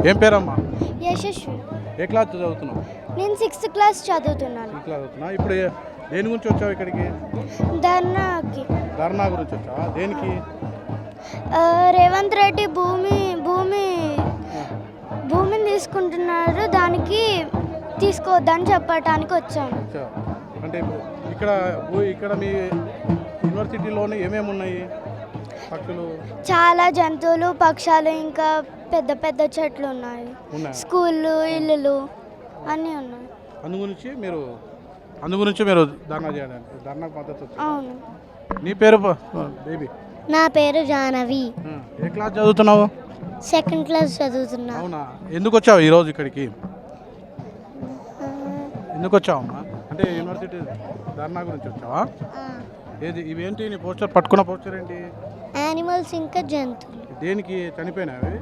ఏం పేరమ్మా? యశస్వి. ఏ క్లాస్ చదువుతున్నావు? నేను 6th క్లాస్ చదువుతున్నాను. ఇప్పుడు దేని గురించి వచ్చావు ఇక్కడికి? ధర్నాకి. ధర్నా గురించి వచ్చావా? దేనికి? రేవంత్ రెడ్డి భూమిని తీసుకుంటున్నారు, దానికి తీసుకోవద్దని చెప్పడానికి వచ్చాను. అంటే ఇక్కడ మీ యూనివర్సిటీలోనే ఏమేమి ఉన్నాయి? పక్షులు, చాలా జంతువులు, పక్షాలు, ఇంకా పెద్ద పెద్ద చెట్లు ఉన్నాయి. స్కూళ్ళు, ఇల్లులు అన్నీ ఉన్నాయి. అందు గురించి మీరు ధర్నా చేయడానికి ధర్నాకు మద్దతు వచ్చారు. అవును. నీ పేరు బేబీ? నా పేరు జాహ్నవి. ఏ క్లాస్ చదువుతున్నావు? 2nd క్లాస్ చదువుతున్నా. అవునా? ఎందుకు వచ్చావు ఈరోజు ఇక్కడికి? ఎందుకు వచ్చావమ్మా? అంటే యూనివర్సిటీ ధర్నా గురించి వచ్చావా? ఇవేంటి నీ పోస్టర్ పట్టుకున్న పోస్టర్ ఏంటి? యానిమల్స్, ఇంకా జంతువులు. దేనికి చనిపోయినావి?